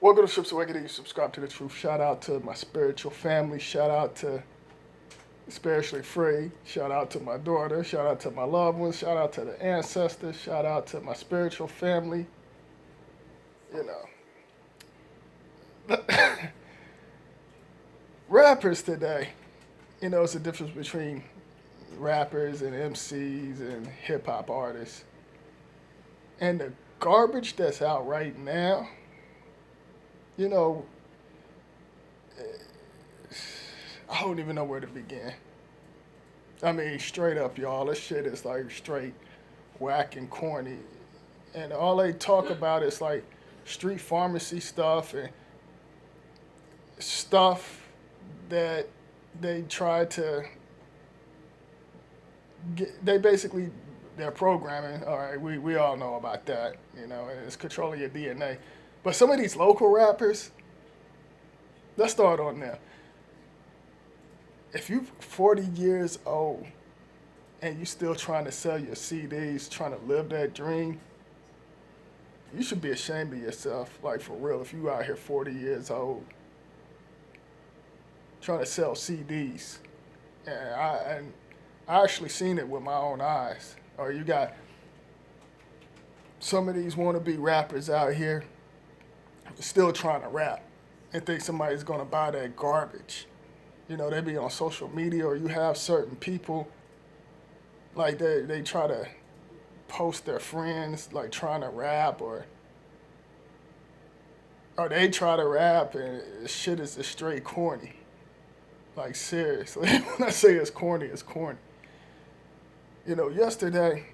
Welcome to Strips Awakening. You subscribe to the truth. Shout out to my spiritual family. Shout out to Spiritually Free. Shout out to my daughter. Shout out to my loved ones. Shout out to the ancestors. Shout out to my spiritual family. You know, rappers today. You know, it's the difference between rappers and MCs and hip hop artists. And the garbage that's out right now, you know, I don't even know where to begin. I mean, straight up, y'all, this shit is like straight whack and corny. And all they talk about is like street pharmacy stuff and stuff that they try to get. They basically, their programming, all right, we all know about that, you know, and it's controlling your DNA. But some of these local rappers, let's start on them. If you're 40 years old and you still trying to sell your CDs, trying to live that dream, you should be ashamed of yourself, like for real. If you out here 40 years old trying to sell CDs, and I actually seen it with my own eyes. Or you got some of these wannabe rappers out here still trying to rap and think somebody's gonna buy that garbage. You know, they be on social media, or you have certain people like they try to post their friends like trying to rap, or they try to rap and shit is just straight corny. Like seriously, when I say it's corny, it's corny. You know, yesterday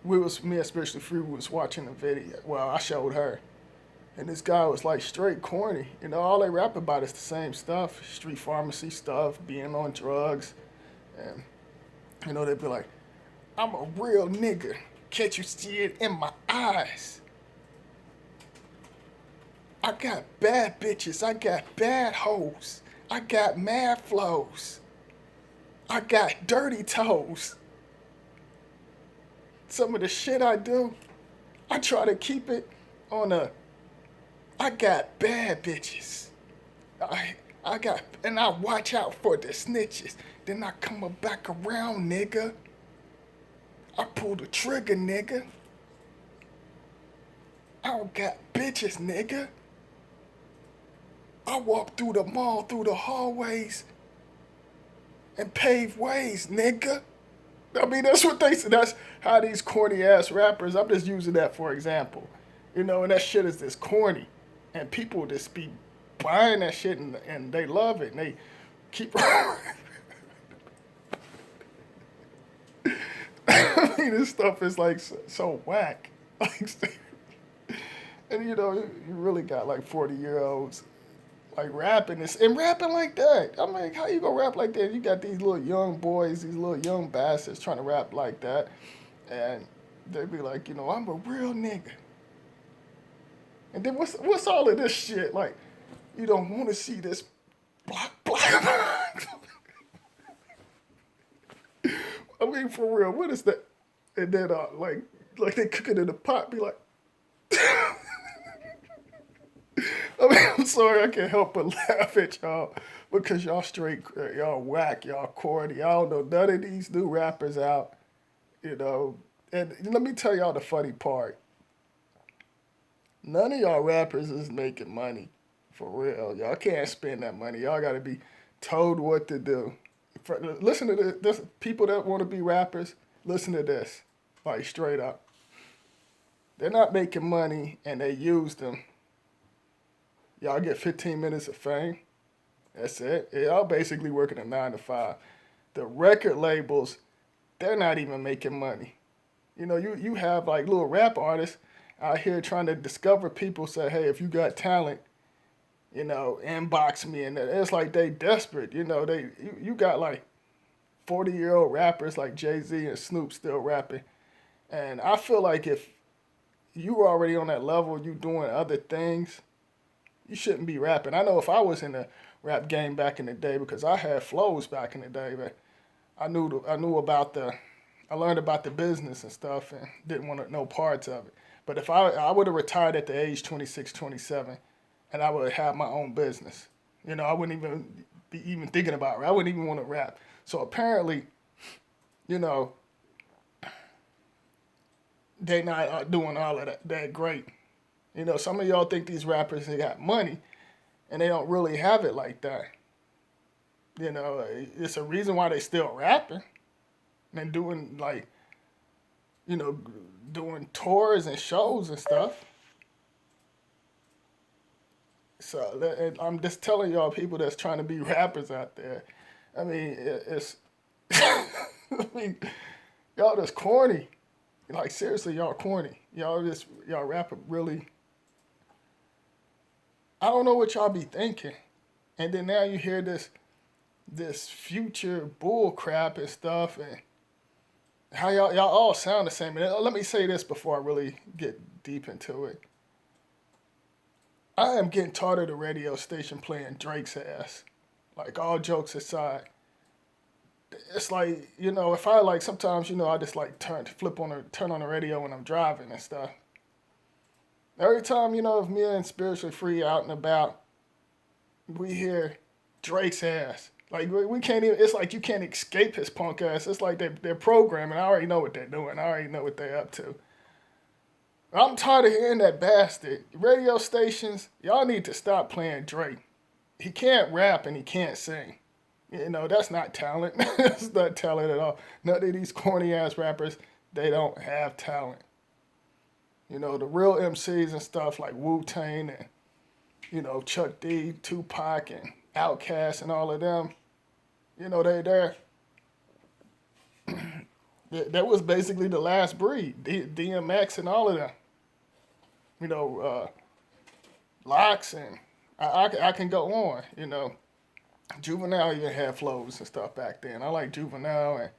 me and Spiritually Free, we was watching a video. Well, I showed her, and this guy was like straight corny. You know, all they rap about is the same stuff: street pharmacy stuff, being on drugs, and you know they'd be like, "I'm a real nigga. Can't you see it in my eyes? I got bad bitches. I got bad hoes. I got mad flows. I got dirty toes. Some of the shit I do, I try to keep it on a. I got bad bitches. And I watch out for the snitches. Then I come back around, nigga. I pull the trigger, nigga. I don't got bitches, nigga. I walk through the mall, through the hallways, and pave ways, nigga. I mean, that's what they say. That's how these corny ass rappers. I'm just using that for example. You know, and that shit is just corny, and people just be buying that shit and they love it and they keep. I mean, this stuff is like so whack. Like, and you know, you really got like 40-year-olds like rapping this and rapping like that. I'm like, how you gonna rap like that? You got these little young boys, these little young bastards trying to rap like that, and they be like, you know, I'm a real nigga. And then what's all of this shit? Like, you don't want to see this block. I mean, for real, what is that? And then like they cook it in a pot, be like. I mean, I'm sorry, I can't help but laugh at y'all because y'all straight, y'all whack, y'all corny. Y'all don't know none of these new rappers out, you know. And let me tell y'all the funny part. None of y'all rappers is making money, for real. Y'all can't spend that money. Y'all got to be told what to do. Listen to this. People that want to be rappers, listen to this, like straight up. They're not making money, and they use them. Y'all get 15 minutes of fame. That's it. Y'all basically working a 9 to 5. The record labels, they're not even making money. You know, you have like little rap artists out here trying to discover people. Say, hey, if you got talent, you know, inbox me, and it's like they desperate. You know, you got like 40-year-old rappers like Jay-Z and Snoop still rapping, and I feel like if you were already on that level, you doing other things, you shouldn't be rapping. I know if I was in the rap game back in the day, because I had flows back in the day, but I learned about the business and stuff, and didn't want no parts of it. But if I would have retired at the age 26, 27, and I would have my own business, I wouldn't even be even thinking about rap. I wouldn't even want to rap. So apparently, you know, they not doing all of that great. Some of y'all think these rappers they got money, and they don't really have it like that. It's a reason why they still rapping and doing you know, doing tours and shows and stuff. So and I'm just telling y'all, people that's trying to be rappers out there. I mean, it's. I mean, y'all just corny. Like seriously, y'all corny. Y'all rap really. I don't know what y'all be thinking, and then now you hear this future bull crap and stuff, and how y'all all sound the same. And let me say this before I really get deep into it. I am getting tired of the radio station playing Drake's ass. Like all jokes aside, it's like if I sometimes I just turn on the radio when I'm driving and stuff. Every time if me and Spiritually Free out and about, we hear Drake's ass. Like we can't even. It's like you can't escape his punk ass. It's like they're programming. I already know what they're doing. I already know what they're up to. I'm tired of hearing that bastard. Radio stations, y'all need to stop playing Drake. He can't rap and he can't sing. That's not talent. That's not talent at all. None of these corny ass rappers, they don't have talent. The real MCs and stuff like Wu-Tang and, Chuck D, Tupac and Outkast and all of them, they're that was basically the last breed. DMX and all of them. Locks and I can go on. Juvenile even had flows and stuff back then. I like Juvenile and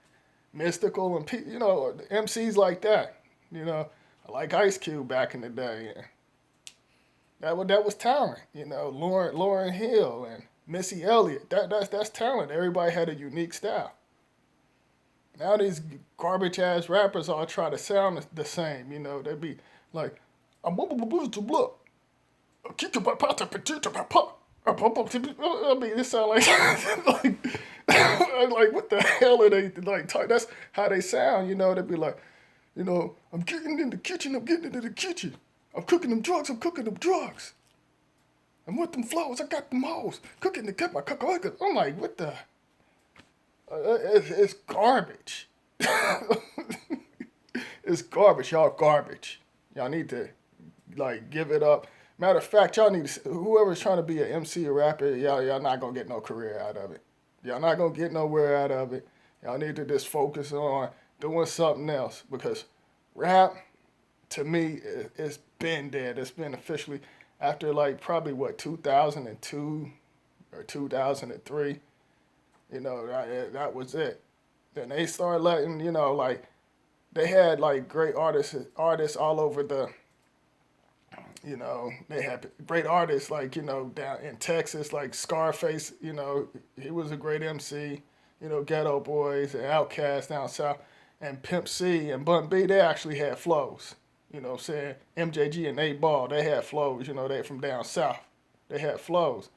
Mystical and MCs like that. I like Ice Cube back in the day. And that was talent. Lauryn Hill and Missy Elliott. That's talent. Everybody had a unique style. Now these garbage ass rappers all try to sound the same. They be like, I mean, it sound like like what the hell are they like? That's how they sound. They be like, I'm getting in the kitchen. I'm getting into the kitchen. I'm cooking them drugs. I'm cooking them drugs. I'm with them flows. I got them hoes. Cooking the get my cook. I'm like, what the? It's garbage. It's garbage. Y'all garbage. Y'all need to give it up. Matter of fact, y'all need to, whoever's trying to be an MC or rapper, y'all not gonna get no career out of it. Y'all not gonna get nowhere out of it. Y'all need to just focus on doing something else because rap, to me, it's been dead. It's been officially after probably 2002 or 2003. That was it. Then they started letting they had great artists all over they had great artists down in Texas, like Scarface, he was a great MC, Ghetto Boys and Outkast down south, and Pimp C and Bun B, they actually had flows, saying MJG and 8 Ball, they had flows, they from down south, they had flows,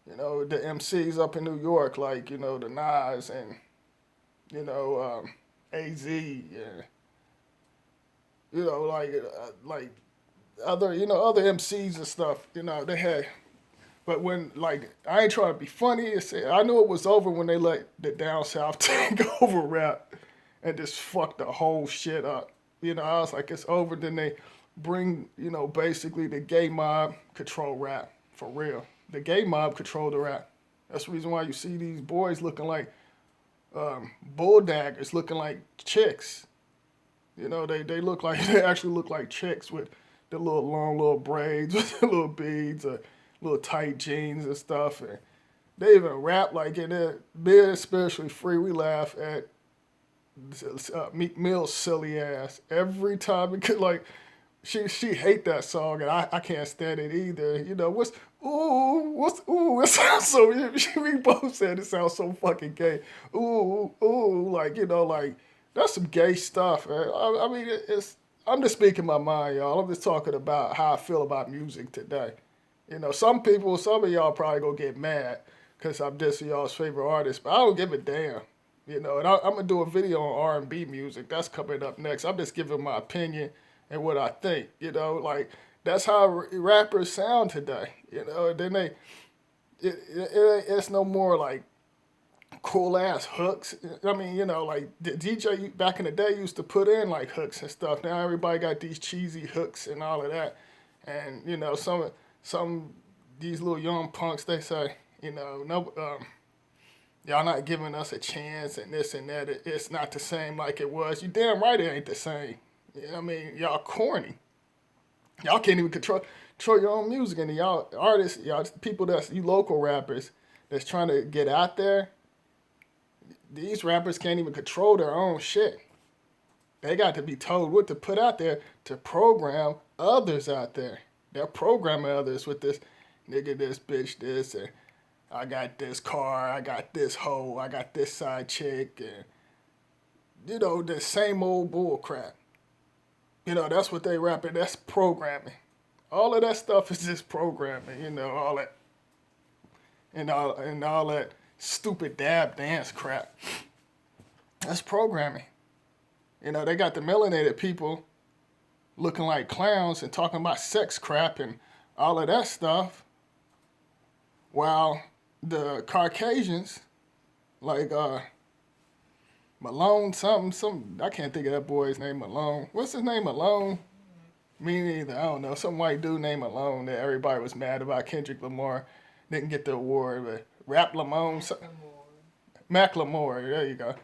the MCs up in New York, the Nas and, AZ, and, other MCs and stuff, they had, but when, I ain't trying to be funny, I knew it was over when they let the down south take over rap and just fuck the whole shit up. I was like, it's over. Then they bring, basically the gay mob control rap, for real. The gay mob control the rap. That's the reason why you see these boys looking like bull daggers, looking like chicks. They look like, they actually look like chicks with the long little braids, with the little beads, little tight jeans and stuff. And they even rap like in it. Being Spiritually Free, we laugh at Meek Mill's silly ass every time because she hate that song and I can't stand it either. It sounds so. We both said it sounds so fucking gay. Ooh, that's some gay stuff. Man. I mean, I'm just speaking my mind, y'all. I'm just talking about how I feel about music today. Some people, some of y'all probably gonna get mad because I'm dissing y'all's favorite artist, but I don't give a damn. And I'm gonna do a video on R&B music. That's coming up next. I'm just giving my opinion and what I think. Like that's how rappers sound today. Then it's no more like cool ass hooks. I mean, like the DJ back in the day used to put in like hooks and stuff. Now everybody got these cheesy hooks and all of that. And some these little young punks, they say, no, y'all not giving us a chance and this and that. It's not the same like it was. You damn right it ain't the same. I mean, y'all corny. Y'all can't even control your own music, and y'all artists, y'all people that's you local rappers that's trying to get out there. These rappers can't even control their own shit. They got to be told what to put out there to program others out there. They're programming others with this nigga, this bitch, this, and I got this car, I got this hoe, I got this side chick, and the same old bull crap. That's what they rapping. That's programming. All of that stuff is just programming. All that and all that stupid dab dance crap. That's programming. They got the melanated people looking like clowns and talking about sex crap and all of that stuff, while the Caucasians, like Malone, some I can't think of that boy's name, Malone. What's his name, Malone? Me neither. I don't know. Some white dude named Malone that everybody was mad about. Kendrick Lamar didn't get the award, but Rap Lamone, Macklemore. There you go.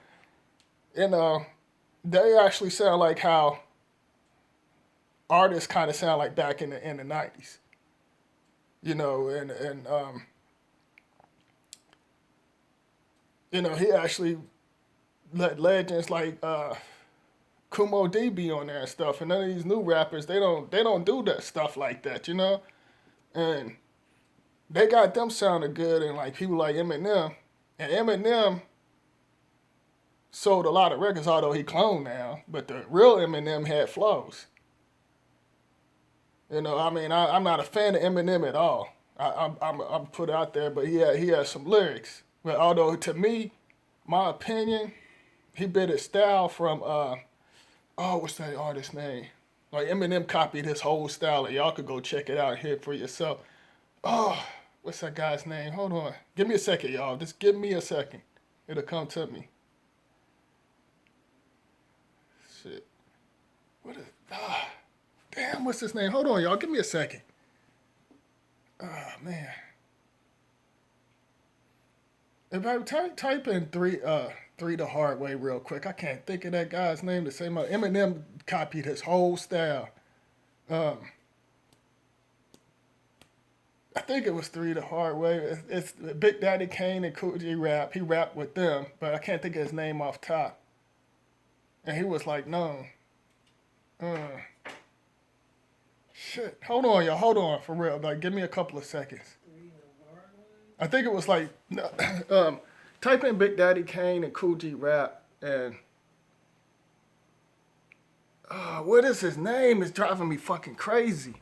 They actually sound like how artists kind of sound like back in the 90s. He actually let legends like Kumo D be on there and stuff, and none of these new rappers they don't do that stuff like that, and they got them sounding good, and like people like Eminem, and Eminem sold a lot of records, although he cloned now, but the real Eminem had flows. I mean, I'm not a fan of Eminem at all. I'm put out there, but he has some lyrics. But although to me, my opinion, he bit his style from what's that artist's name? Like Eminem copied his whole style, and y'all could go check it out here for yourself. Oh, what's that guy's name? Hold on, give me a second, y'all. Just give me a second. It'll come to me. Shit. What is damn, what's his name? Hold on, y'all. Give me a second. Oh man. If I type in three the hard way real quick, I can't think of that guy's name to say my Eminem copied his whole style. Um, I think it was three the hard way. It's Big Daddy Kane and Cool G Rap. He rapped with them, but I can't think of his name off top. And he was like, no. Uh, Shit. Hold on, y'all. Hold on, for real. Like, give me a couple of seconds. I think it was like, type in Big Daddy Kane and Cool G Rap, and what is his name? It's driving me fucking crazy.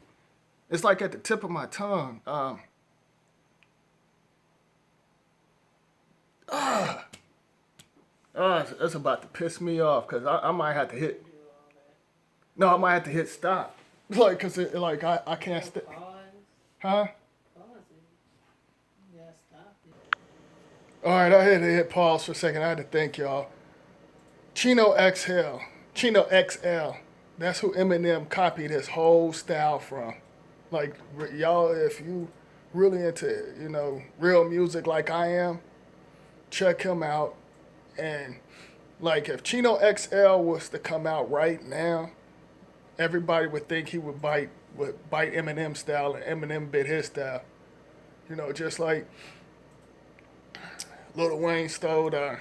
It's like at the tip of my tongue. It's about to piss me off because I might have to hit. No, I might have to hit stop. Like, cause I can't stay. Huh? All right, I had to hit pause for a second. I had to thank y'all. Chino XL. Chino XL. That's who Eminem copied his whole style from. Like, y'all, if you really into, real music like I am, check him out. And, like, if Chino XL was to come out right now, everybody would think he would bite Eminem style, and Eminem bit his style. Just like Lil Wayne stole that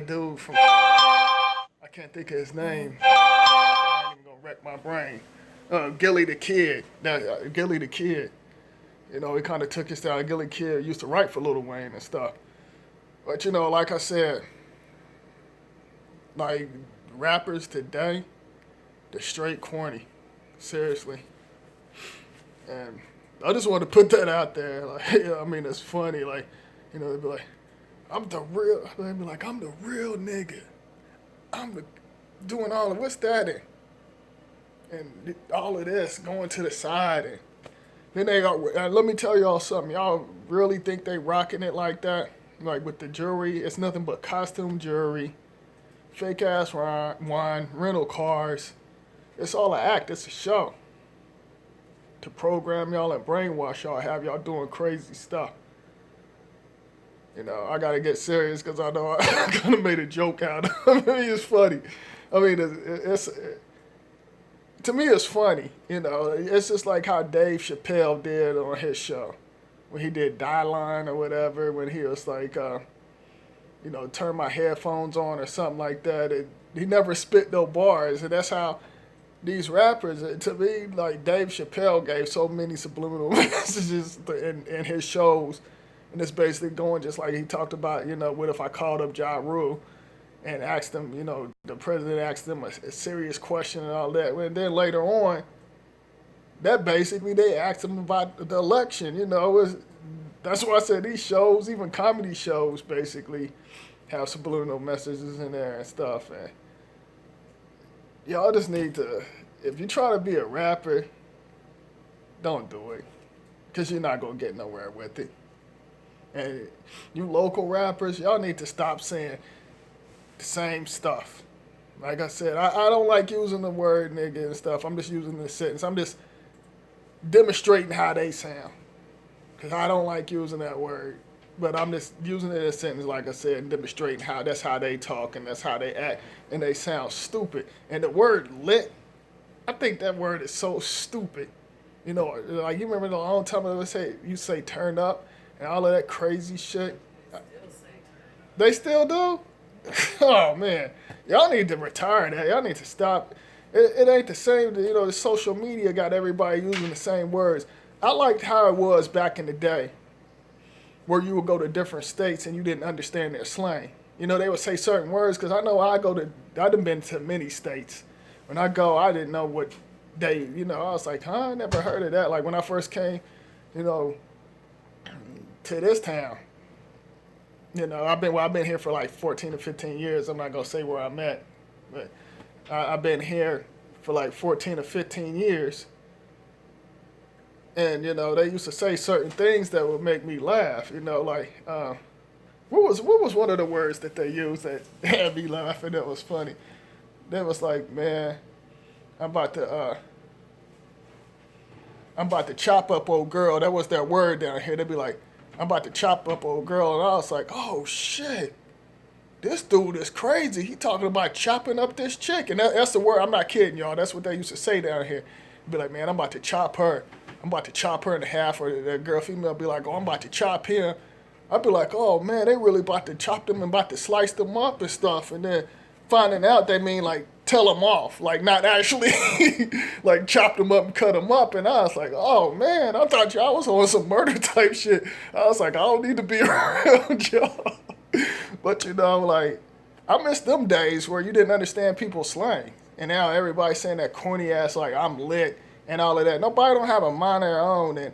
dude from, I can't think of his name. I ain't even gonna wreck my brain. Gilly the Kid. Gilly the Kid. He kind of took his style. Gilly Kid used to write for Lil Wayne and stuff. But like I said, like rappers today, They're straight corny. Seriously. And I just want to put that out there. Like, I mean, it's funny. Like, they'd be like, I'm the real. They'd be like, I'm the real nigga. I'm the doing all of what's that and all of this going to the side and then they are. Let me tell y'all something. Y'all really think they rocking it like that? Like with the jewelry, it's nothing but costume jewelry, fake ass wine, rental cars. It's all an act. It's a show to program y'all and brainwash y'all, have y'all doing crazy stuff. I gotta get serious because I know I kind of made a joke out of it. I mean, it's funny. I mean, it's to me, it's funny. It's just like how Dave Chappelle did on his show when he did Die Line or whatever. When he was like, turn my headphones on or something like that. He never spit no bars, and that's how these rappers. To me, like Dave Chappelle gave so many subliminal messages in his shows, and it's basically going just like he talked about. What if I called up Ja Rule and asked him, the president asked them a serious question and all that. And then later on, that basically they asked him about the election. That's why I said these shows, even comedy shows, basically have subliminal messages in there and stuff. And y'all just need to, if you try to be a rapper, don't do it, because you're not gonna get nowhere with it. And you local rappers, y'all need to stop saying the same stuff. Like I said, I don't like using the word nigga and stuff. I'm just using the sentence. I'm just demonstrating how they sound. Because I don't like using that word. But I'm just using it in a sentence, like I said, and demonstrating how that's how they talk and that's how they act. And they sound stupid. And the word lit, I think that word is so stupid. Like you remember the long time ago, you say turn up and all of that crazy shit. They still do? Oh man, y'all need to retire that. Y'all need to stop. It ain't the same. The social media got everybody using the same words. I liked how it was back in the day, where you would go to different states and you didn't understand their slang. They would say certain words because I know I done been to many states. When I go, I didn't know what they. I was like, I never heard of that. Like when I first came, to this town. I've been here for like 14 to 15 years. I'm not gonna say where I'm at, but I've been here for like 14 to 15 years. And they used to say certain things that would make me laugh. Like what was one of the words that they used that had me laughing? That was funny. They was like, man, I'm about to chop up old girl. That was their word down here. They'd be like, I'm about to chop up old girl. And I was like, oh, shit. This dude is crazy. He talking about chopping up this chick. And that's the word. I'm not kidding, y'all. That's what they used to say down here. Be like, man, I'm about to chop her. I'm about to chop her in half. Or the girl, female, be like, oh, I'm about to chop him. I'd be like, oh, man, they really about to chop them and about to slice them up and stuff. And then finding out they mean, like, tell them off. Like, not actually, like, chop them up and cut them up. And I was like, oh, man, I thought y'all was on some murder type shit. I was like, I don't need to be around y'all. But, like, I miss them days where you didn't understand people's slang. And now everybody's saying that corny ass, like, I'm lit and all of that. Nobody don't have a mind of their own. And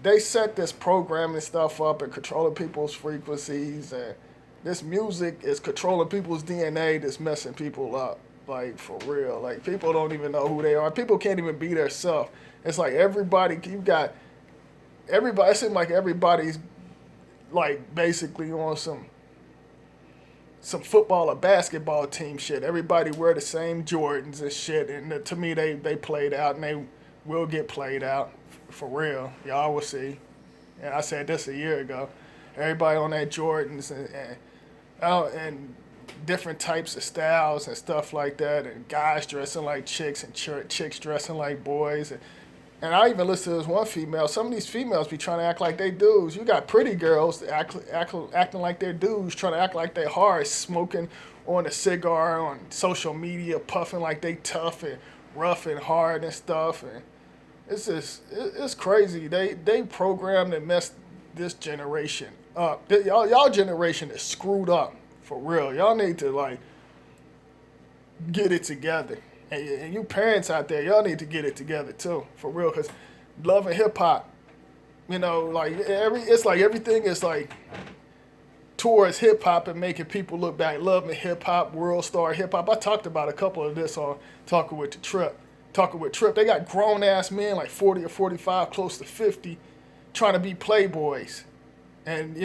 they set this programming stuff up and controlling people's frequencies. And this music is controlling people's DNA that's messing people up. Like, for real. Like, people don't even know who they are. People can't even be their self. It's like everybody, it seems like everybody's, like, basically on some football or basketball team shit. Everybody wear the same Jordans and shit. And to me, they played out and they will get played out. For real. Y'all will see. And I said this a year ago. Everybody on that Jordans and different types of styles and stuff like that, and guys dressing like chicks and chicks dressing like boys. And I even listened to this one female. Some of these females be trying to act like they dudes. You got pretty girls acting like they're dudes, trying to act like they hard, smoking on a cigar on social media, puffing like they tough and rough and hard and stuff. And it's crazy. They programmed and messed this generation up. Y'all generation is screwed up. For real. Y'all need to, like, get it together. And you parents out there, y'all need to get it together too, for real. Cause love and hip hop, like it's like everything is like towards hip hop and making people look back. Love and hip hop, world star hip hop. I talked about a couple of this on Talking with Trip. Talking with Trip, they got grown ass men like 40 or 45, close to 50, trying to be playboys, and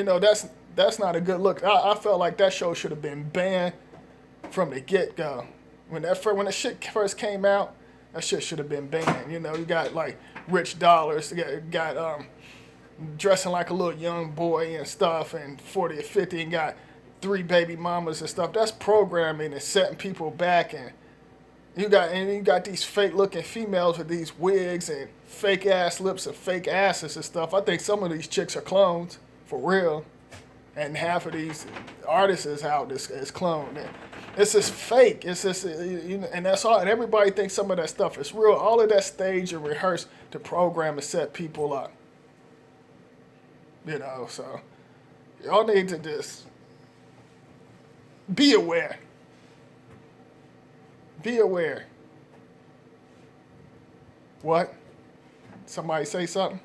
that's not a good look. I felt like that show should have been banned from the get go. When the shit first came out, that shit should have been banned. You got like Rich Dollars, got dressing like a little young boy and stuff, and 40 or 50, and got 3 baby mamas and stuff. That's programming and setting people back. And you got these fake looking females with these wigs and fake ass lips and fake asses and stuff. I think some of these chicks are clones for real, and half of these artists out is cloned. It's just fake. It's just, and that's all. And everybody thinks some of that stuff is real. All of that stage and rehearsed to program and set people up. So y'all need to just be aware. Be aware. What? Somebody say something?